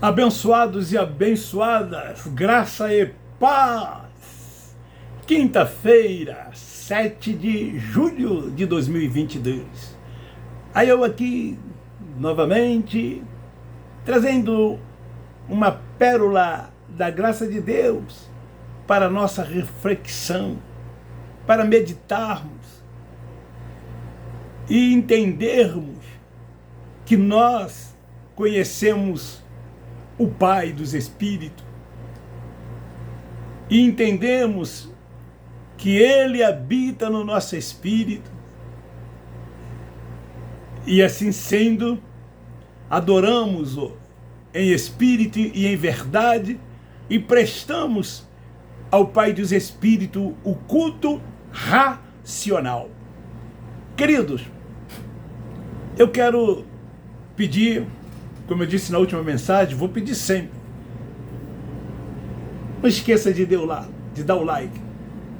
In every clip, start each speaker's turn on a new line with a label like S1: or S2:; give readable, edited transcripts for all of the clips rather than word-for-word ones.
S1: Abençoados e abençoadas, graça e paz. Quinta-feira, 7 de julho de 2022. Aí eu aqui, novamente, trazendo uma pérola da graça de Deus para nossa reflexão, para meditarmos e entendermos que nós conhecemos o Pai dos Espíritos, e entendemos que Ele habita no nosso espírito, e assim sendo, adoramos-o em espírito e em verdade, e prestamos ao Pai dos Espíritos o culto racional. Queridos, eu quero pedir, como eu disse na última mensagem, vou pedir sempre. Não esqueça de dar o like.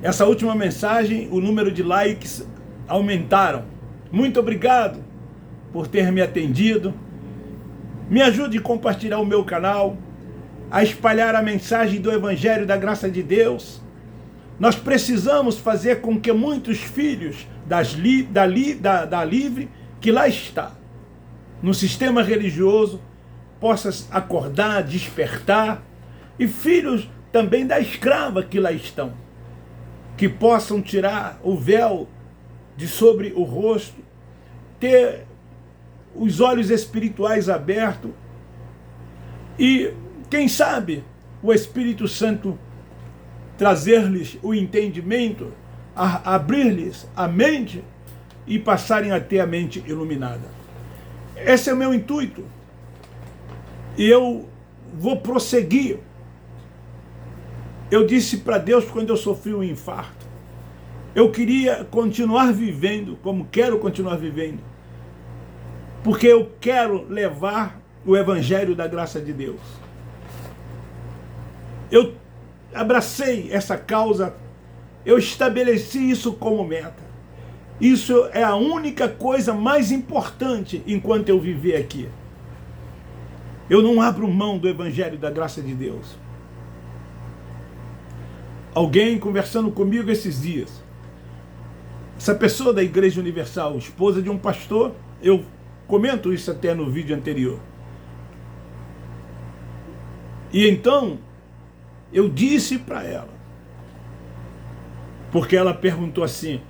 S1: Essa última mensagem, o número de likes aumentaram. Muito obrigado por ter me atendido. Me ajude a compartilhar o meu canal, a espalhar a mensagem do Evangelho da Graça de Deus. Nós precisamos fazer com que muitos filhos da Livre, que lá está, no sistema religioso, possam acordar, despertar, e filhos também da escrava que lá estão, que possam tirar o véu de sobre o rosto, ter os olhos espirituais abertos, e, quem sabe, o Espírito Santo trazer-lhes o entendimento, abrir-lhes a mente e passarem a ter a mente iluminada. Esse é o meu intuito. E eu vou prosseguir. Eu disse para Deus quando eu sofri um infarto, eu queria continuar vivendo como quero continuar vivendo, porque eu quero levar o Evangelho da Graça de Deus. Eu abracei essa causa, eu estabeleci isso como meta. Isso é a única coisa mais importante enquanto eu viver aqui. Eu não abro mão do Evangelho da Graça de Deus. Alguém conversando comigo esses dias, essa pessoa da Igreja Universal, esposa de um pastor, eu comento isso até no vídeo anterior. E então, eu disse para ela, porque ela perguntou assim: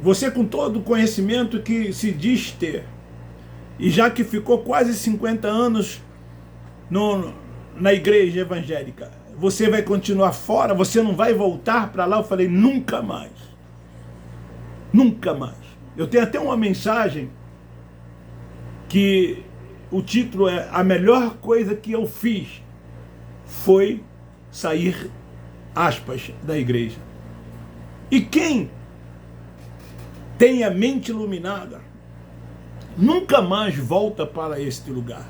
S1: você, com todo o conhecimento que se diz ter, e já que ficou quase 50 anos na igreja evangélica, você vai continuar fora? Você não vai voltar para lá? Eu falei: nunca mais. Nunca mais. Eu tenho até uma mensagem que o título é: a melhor coisa que eu fiz foi sair, aspas, da igreja. E quem tem a mente iluminada nunca mais volta para este lugar.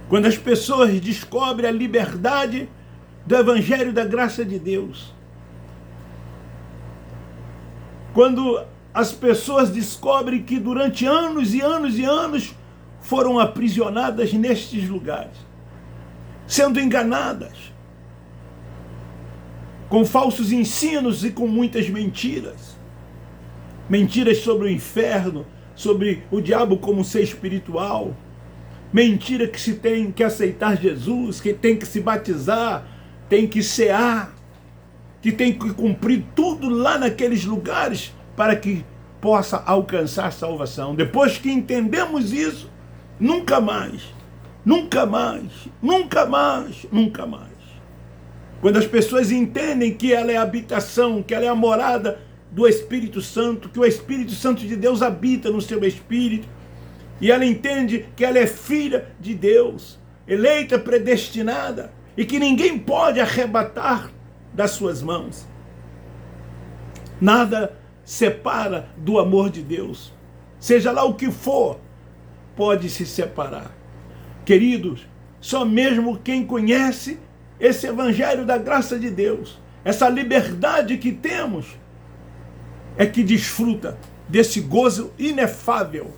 S1: Quando as pessoas descobrem a liberdade do Evangelho da Graça de Deus, quando as pessoas descobrem que durante anos e anos e anos foram aprisionadas nestes lugares, sendo enganadas, com falsos ensinos e com muitas mentiras. Mentiras sobre o inferno, sobre o diabo como ser espiritual. Mentira que se tem que aceitar Jesus, que tem que se batizar, tem que cear, que tem que cumprir tudo lá naqueles lugares para que possa alcançar salvação. Depois que entendemos isso, nunca mais, nunca mais, nunca mais, nunca mais. Quando as pessoas entendem que ela é a habitação, que ela é a morada do Espírito Santo, que o Espírito Santo de Deus habita no seu espírito, e ela entende que ela é filha de Deus, eleita, predestinada, e que ninguém pode arrebatar das suas mãos. Nada separa do amor de Deus. Seja lá o que for, pode se separar. Queridos, só mesmo quem conhece esse Evangelho da Graça de Deus, essa liberdade que temos, é que desfruta desse gozo inefável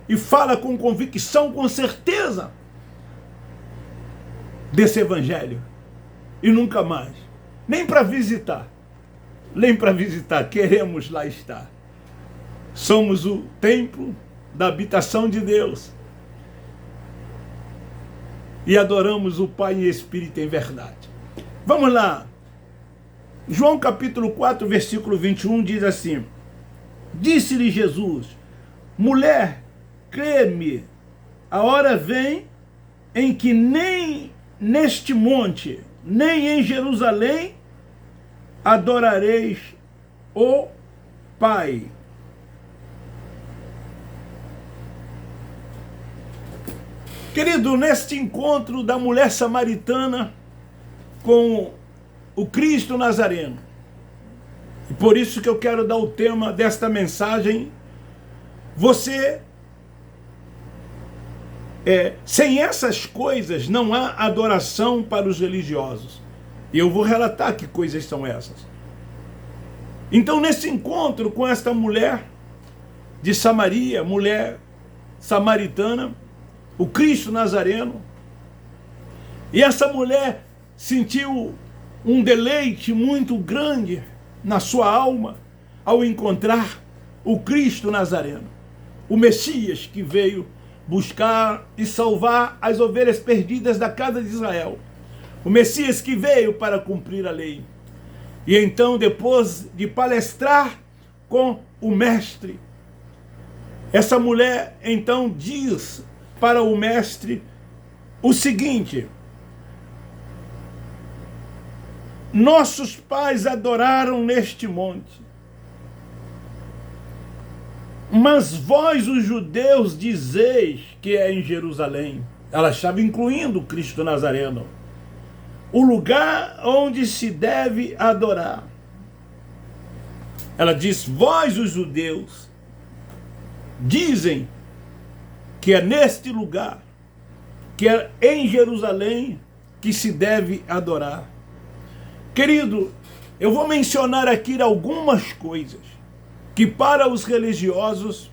S1: e fala com convicção, com certeza, desse evangelho. E nunca mais. Nem para visitar. Nem para visitar. Queremos lá estar. Somos o templo da habitação de Deus. E adoramos o Pai em espírito e em verdade. Vamos lá. João capítulo 4, versículo 21 diz assim: Disse-lhe Jesus: mulher, crê-me, a hora vem em que nem neste monte, nem em Jerusalém adorareis o Pai. Querido, neste encontro da mulher samaritana com o Cristo Nazareno, e por isso que eu quero dar o tema desta mensagem, sem essas coisas não há adoração para os religiosos. E eu vou relatar que coisas são essas. Então, nesse encontro com esta mulher de Samaria, mulher samaritana, o Cristo Nazareno, e essa mulher sentiu um deleite muito grande na sua alma ao encontrar o Cristo Nazareno, o Messias que veio buscar e salvar as ovelhas perdidas da casa de Israel, o Messias que veio para cumprir a lei. E então, depois de palestrar com o mestre, essa mulher então diz para o mestre o seguinte: nossos pais adoraram neste monte, mas vós, os judeus, dizeis que é em Jerusalém. Ela estava incluindo o Cristo Nazareno, o lugar onde se deve adorar. Ela diz: vós, os judeus, dizem que é neste lugar, que é em Jerusalém, que se deve adorar. Querido, eu vou mencionar aqui algumas coisas que para os religiosos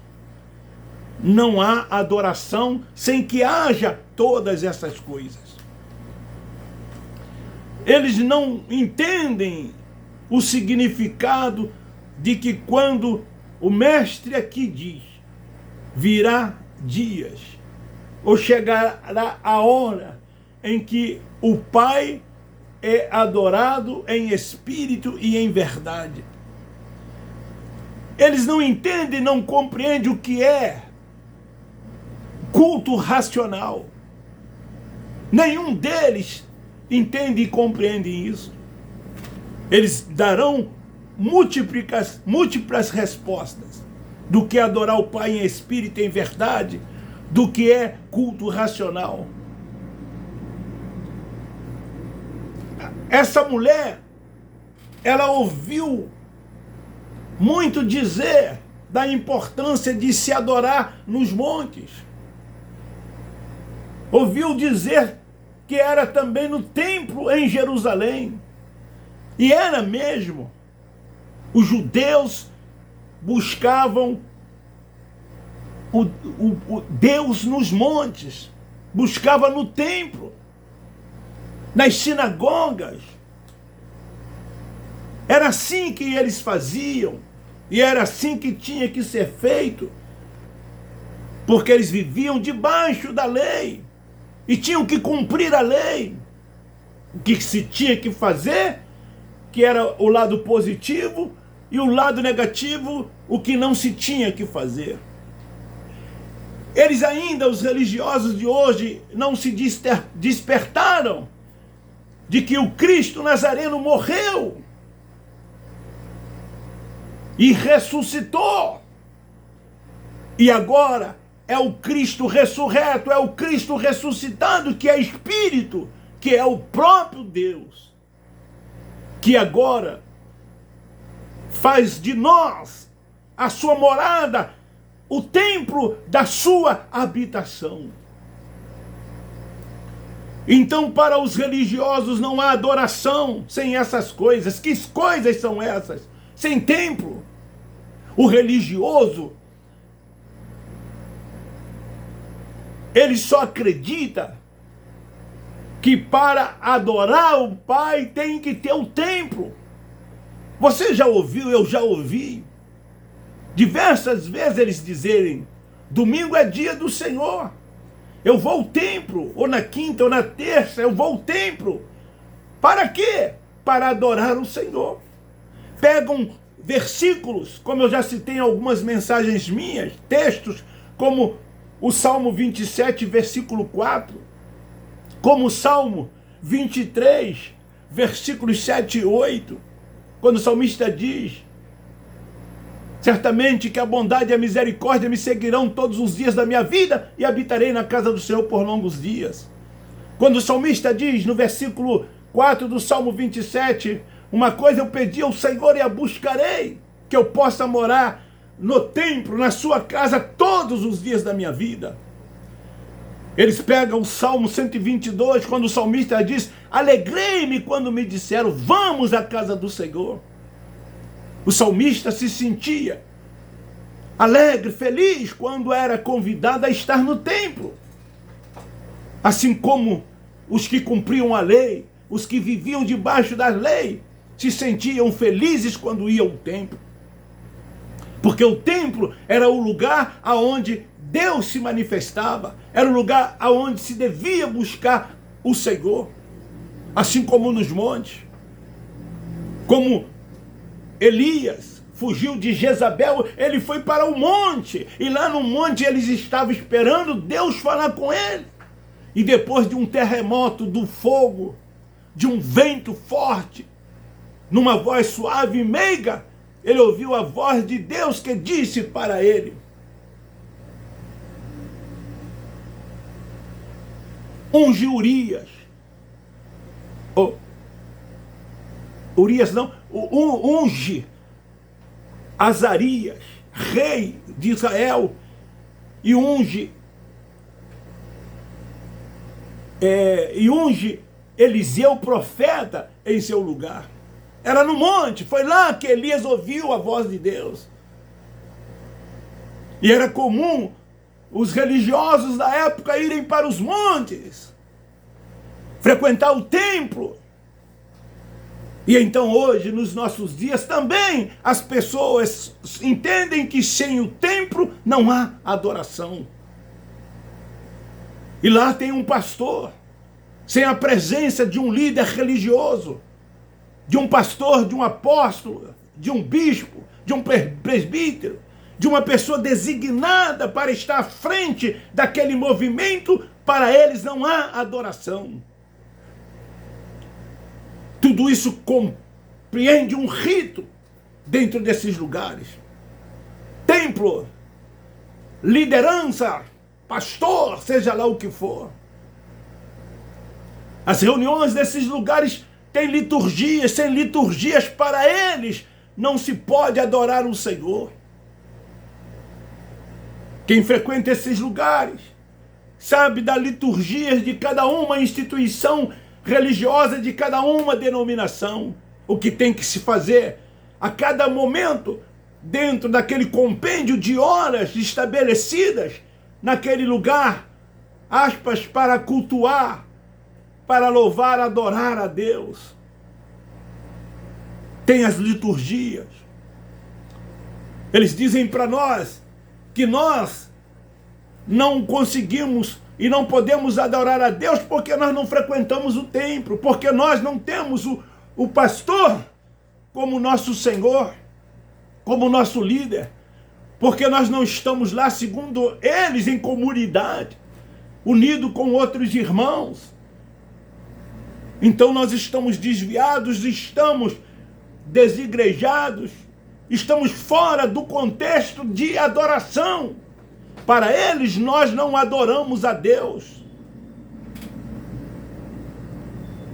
S1: não há adoração sem que haja todas essas coisas. Eles não entendem o significado de que quando o mestre aqui diz, virá dias, ou chegará a hora em que o Pai é adorado em espírito e em verdade. Eles não entendem, não compreendem o que é culto racional. Nenhum deles entende e compreende isso. Eles darão múltiplas respostas do que é adorar o Pai em espírito e em verdade, do que é culto racional. Essa mulher, ela ouviu muito dizer da importância de se adorar nos montes. Ouviu dizer que era também no templo em Jerusalém. E era mesmo. Os judeus buscavam o Deus nos montes, buscava no templo, nas sinagogas. Era assim que eles faziam, e era assim que tinha que ser feito, porque eles viviam debaixo da lei, e tinham que cumprir a lei. O que se tinha que fazer, que era o lado positivo, e o lado negativo, o que não se tinha que fazer. Eles ainda, os religiosos de hoje, não se despertaram de que o Cristo Nazareno morreu e ressuscitou. E agora é o Cristo ressurreto, é o Cristo ressuscitado, que é Espírito, que é o próprio Deus, que agora faz de nós a sua morada, o templo da sua habitação. Então, para os religiosos não há adoração sem essas coisas. Que coisas são essas? Sem templo. O religioso, ele só acredita que para adorar o Pai tem que ter o templo. Você já ouviu, eu já ouvi, diversas vezes eles dizerem, domingo é dia do Senhor. Eu vou ao templo, ou na quinta, ou na terça, eu vou ao templo. Para quê? Para adorar o Senhor. Pegam versículos, como eu já citei em algumas mensagens minhas, textos, como o Salmo 27, versículo 4, como o Salmo 23, versículos 7 e 8, quando o salmista diz, certamente que a bondade e a misericórdia me seguirão todos os dias da minha vida e habitarei na casa do Senhor por longos dias. Quando o salmista diz no versículo 4 do Salmo 27, uma coisa eu pedi ao Senhor e a buscarei, que eu possa morar no templo, na sua casa, todos os dias da minha vida. Eles pegam o Salmo 122, quando o salmista diz, alegrei-me quando me disseram, vamos à casa do Senhor. O salmista se sentia alegre, feliz, quando era convidado a estar no templo. Assim como os que cumpriam a lei, os que viviam debaixo da lei, se sentiam felizes quando iam ao templo. Porque o templo era o lugar aonde Deus se manifestava, era o lugar aonde se devia buscar o Senhor. Assim como nos montes, como Elias fugiu de Jezabel, ele foi para o monte, e lá no monte eles estavam esperando Deus falar com ele. E depois de um terremoto, do fogo, de um vento forte, numa voz suave e meiga, ele ouviu a voz de Deus que disse para ele, unge Urias. Urias não, unge Azarias, rei de Israel, e unge Eliseu, profeta, em seu lugar. Era no monte, foi lá que Elias ouviu a voz de Deus. E era comum os religiosos da época irem para os montes, frequentar o templo. E então hoje, nos nossos dias, também as pessoas entendem que sem o templo não há adoração. E lá tem um pastor, sem a presença de um líder religioso, de um pastor, de um apóstolo, de um bispo, de um presbítero, de uma pessoa designada para estar à frente daquele movimento, para eles não há adoração. Tudo isso compreende um rito dentro desses lugares. Templo, liderança, pastor, seja lá o que for. As reuniões desses lugares têm liturgias, sem liturgias para eles não se pode adorar o Senhor. Quem frequenta esses lugares sabe das liturgias de cada uma instituição religiosa, de cada uma denominação, o que tem que se fazer a cada momento dentro daquele compêndio de horas estabelecidas naquele lugar, aspas, para cultuar, para louvar, adorar a Deus. Tem as liturgias. Eles dizem para nós que nós não conseguimos e não podemos adorar a Deus porque nós não frequentamos o templo, porque nós não temos o pastor como nosso Senhor, como nosso líder, porque nós não estamos lá, segundo eles, em comunidade, unido com outros irmãos. Então nós estamos desviados, estamos desigrejados, estamos fora do contexto de adoração. Para eles, nós não adoramos a Deus.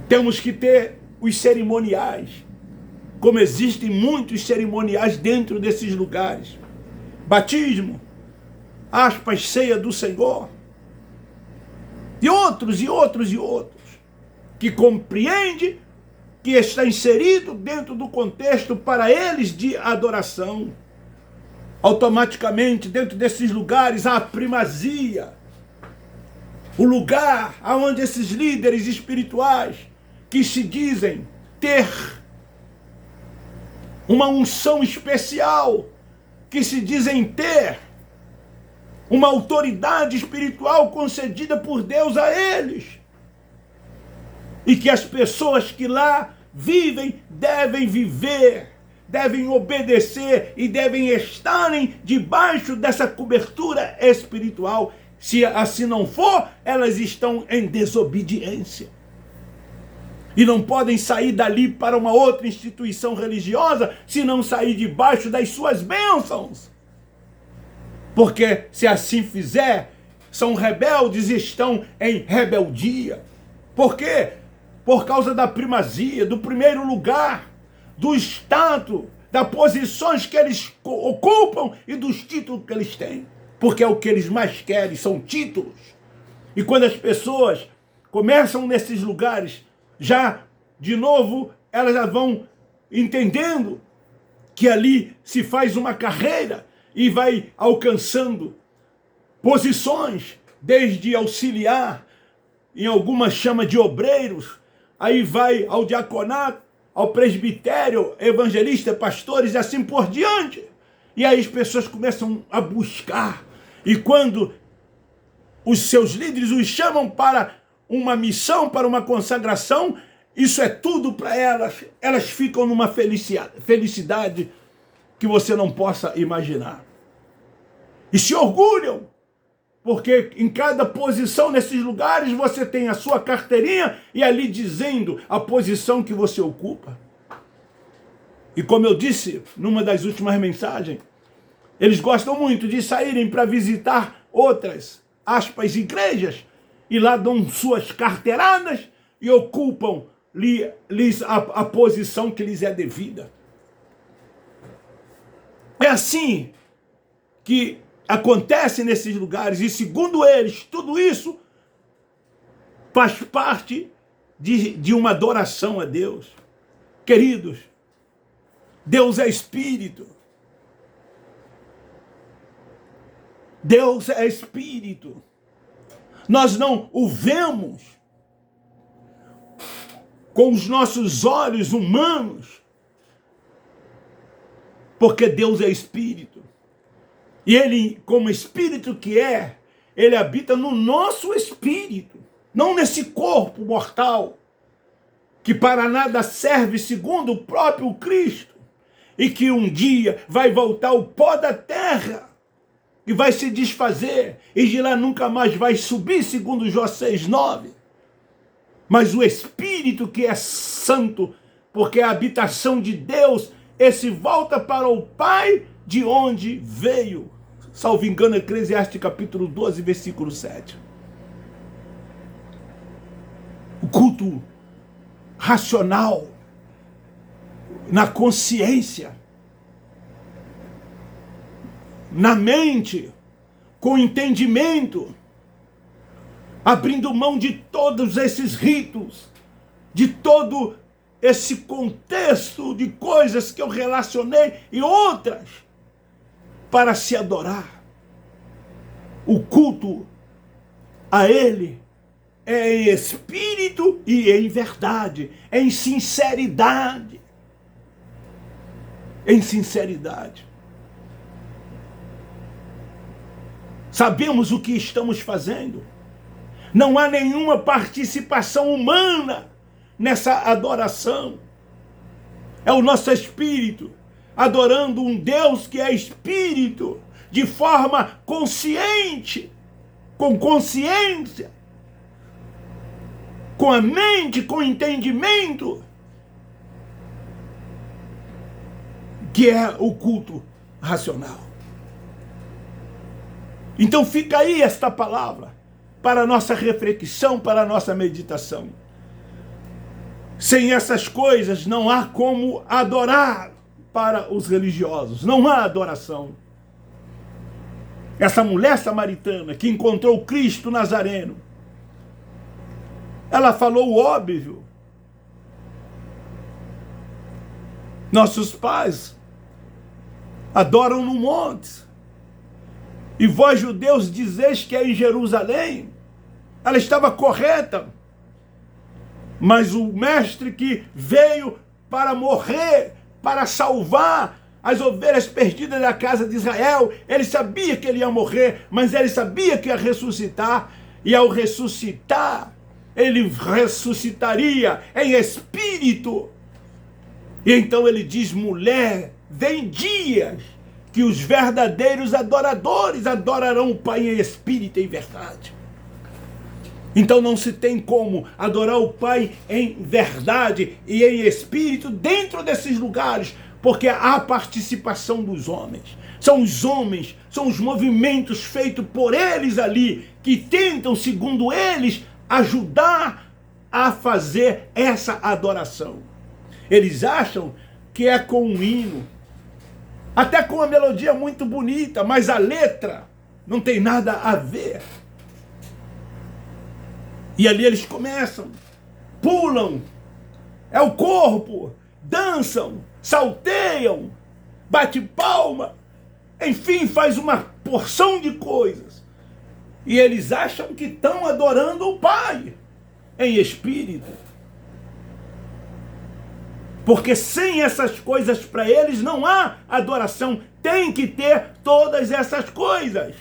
S1: Temos que ter os cerimoniais, como existem muitos cerimoniais dentro desses lugares. Batismo, aspas, ceia do Senhor, e outros, que compreende que está inserido dentro do contexto para eles de adoração. Automaticamente, dentro desses lugares, há primazia o lugar onde esses líderes espirituais que se dizem ter uma unção especial, que se dizem ter uma autoridade espiritual concedida por Deus a eles, e que as pessoas que lá vivem devem viver, devem obedecer e devem estarem debaixo dessa cobertura espiritual. Se assim não for, elas estão em desobediência. E não podem sair dali para uma outra instituição religiosa se não sair debaixo das suas bênçãos. Porque se assim fizer, são rebeldes e estão em rebeldia. Por quê? Por causa da primazia, do primeiro lugar, do status, das posições que eles ocupam e dos títulos que eles têm. Porque é o que eles mais querem, são títulos. E quando as pessoas começam nesses lugares, já, de novo, elas já vão entendendo que ali se faz uma carreira e vai alcançando posições, desde auxiliar, em algumas chama de obreiros, aí vai ao diaconato, ao presbitério, evangelista, pastores e assim por diante. E aí as pessoas começam a buscar. E quando os seus líderes os chamam para uma missão, para uma consagração, isso é tudo para elas. Elas ficam numa felicidade que você não possa imaginar. E se orgulham, porque em cada posição nesses lugares você tem a sua carteirinha e ali dizendo a posição que você ocupa. E como eu disse numa das últimas mensagens, eles gostam muito de saírem para visitar outras, aspas, igrejas, e lá dão suas carteiradas e ocupam-lhes a posição que lhes é devida. É assim que acontece nesses lugares, e segundo eles, tudo isso faz parte de uma adoração a Deus. Queridos, Deus é Espírito. Deus é Espírito. Nós não o vemos com os nossos olhos humanos, porque Deus é Espírito. E Ele, como Espírito que é, Ele habita no nosso espírito, não nesse corpo mortal, que para nada serve segundo o próprio Cristo, e que um dia vai voltar ao pó da terra, e vai se desfazer, e de lá nunca mais vai subir, segundo Jó 6:9. Mas o Espírito que é santo, porque é a habitação de Deus, esse volta para o Pai de onde veio. Salvo engano, Eclesiastes capítulo 12, versículo 7. O culto racional, na consciência, na mente, com entendimento, abrindo mão de todos esses ritos, de todo esse contexto de coisas que eu relacionei e outras, para se adorar. O culto a Ele é em espírito e em verdade, em sinceridade. Em sinceridade. Sabemos o que estamos fazendo. Não há nenhuma participação humana nessa adoração. É o nosso espírito adorando um Deus que é espírito, de forma consciente, com consciência, com a mente, com entendimento, que é o culto racional. Então fica aí esta palavra para a nossa reflexão, para a nossa meditação. Sem essas coisas não há como adorar para os religiosos, não há adoração. Essa mulher samaritana que encontrou Cristo Nazareno, ela falou o óbvio. Nossos pais adoram no monte, e vós judeus dizeis que é em Jerusalém. ela estava correta. Mas o mestre que veio para morrer, para salvar as ovelhas perdidas da casa de Israel, ele sabia que ele ia morrer, mas ele sabia que ia ressuscitar, e ao ressuscitar, ele ressuscitaria em espírito. E então ele diz: mulher, vem dias que os verdadeiros adoradores adorarão o Pai em espírito e em verdade. Então não se tem como adorar o Pai em verdade e em espírito dentro desses lugares, porque há participação dos homens. São os homens, são os movimentos feitos por eles ali, que tentam, segundo eles, ajudar a fazer essa adoração. Eles acham que é com um hino, até com uma melodia muito bonita, mas a letra não tem nada a ver. E ali eles começam, pulam, é o corpo, dançam, salteiam, bate palma, enfim, faz uma porção de coisas. E eles acham que estão adorando o Pai em espírito. Porque sem essas coisas para eles não há adoração. Tem que ter todas essas coisas.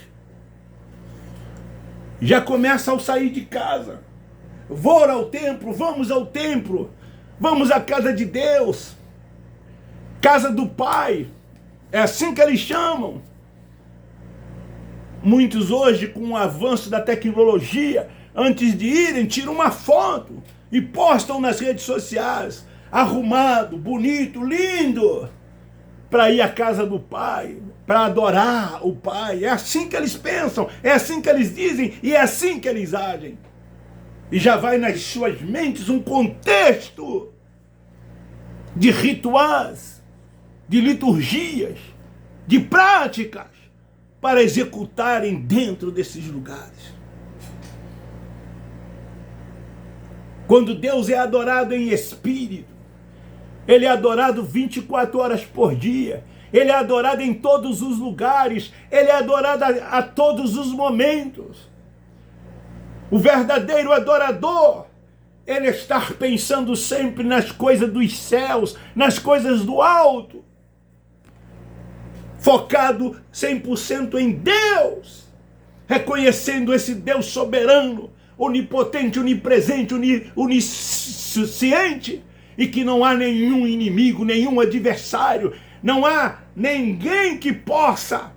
S1: Já começa ao sair de casa. Vou ao templo, vamos ao templo. Vamos à casa de Deus. Casa do Pai. É assim que eles chamam. Muitos hoje, com o avanço da tecnologia, antes de irem, tiram uma foto e postam nas redes sociais. Arrumado, bonito, lindo, para ir à casa do Pai, para adorar o Pai. É assim que eles pensam, é assim que eles dizem e é assim que eles agem. E já vai nas suas mentes um contexto de rituais, de liturgias, de práticas para executarem dentro desses lugares. Quando Deus é adorado em espírito, Ele é adorado 24 horas por dia. Ele é adorado em todos os lugares. Ele é adorado a todos os momentos. O verdadeiro adorador, ele está pensando sempre nas coisas dos céus, nas coisas do alto. Focado 100% em Deus. Reconhecendo esse Deus soberano, onipotente, onipresente, onisciente. E que não há nenhum inimigo, nenhum adversário, não há ninguém que possa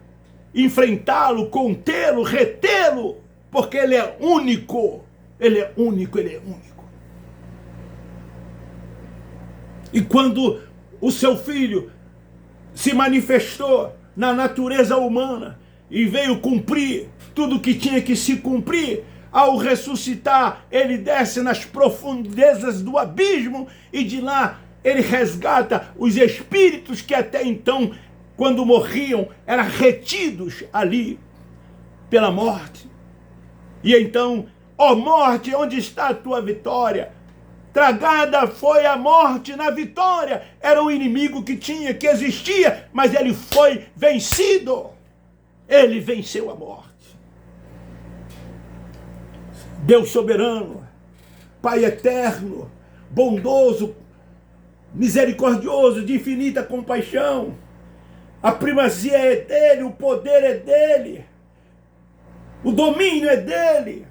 S1: enfrentá-lo, contê-lo, retê-lo, porque ele é único, ele é único, ele é único. E quando o seu filho se manifestou na natureza humana e veio cumprir tudo que tinha que se cumprir, ao ressuscitar, ele desce nas profundezas do abismo e de lá ele resgata os espíritos que até então, quando morriam, eram retidos ali pela morte. E então, ó morte, onde está a tua vitória? Tragada foi a morte na vitória. Era um inimigo que tinha, que existia, mas ele foi vencido. Ele venceu a morte. Deus soberano, Pai eterno, bondoso, misericordioso, de infinita compaixão. A primazia é dele, o poder é dele, o domínio é dele,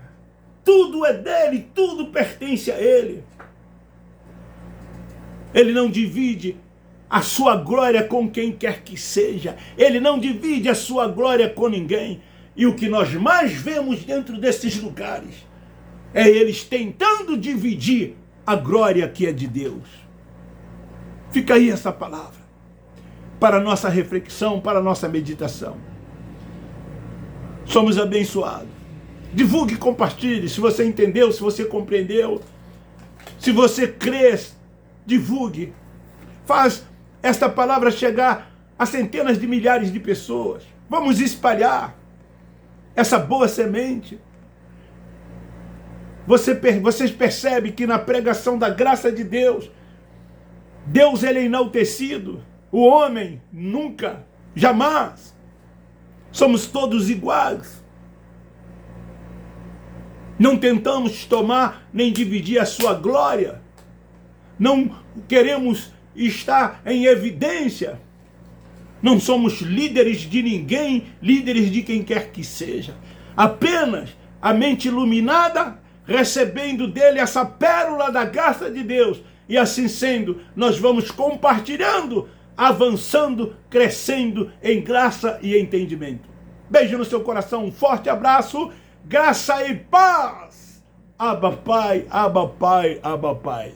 S1: tudo é dele, tudo pertence a ele. Ele não divide a sua glória com quem quer que seja, ele não divide a sua glória com ninguém. E o que nós mais vemos dentro desses lugares é eles tentando dividir a glória que é de Deus. Fica aí essa palavra, para a nossa reflexão, para a nossa meditação. Somos abençoados. Divulgue e compartilhe, se você entendeu, se você compreendeu. Se você crê, divulgue. Faz esta palavra chegar a centenas de milhares de pessoas. Vamos espalhar essa boa semente. Vocês percebem que na pregação da graça de Deus, Deus ele é enaltecido, o homem nunca, jamais. Somos todos iguais. Não tentamos tomar nem dividir a sua glória. Não queremos estar em evidência. Não somos líderes de ninguém, líderes de quem quer que seja. Apenas a mente iluminada, recebendo dele essa pérola da graça de Deus. E assim sendo, nós vamos compartilhando, avançando, crescendo em graça e entendimento. Beijo no seu coração, um forte abraço, graça e paz. Abba Pai, Abba Pai, Abba Pai.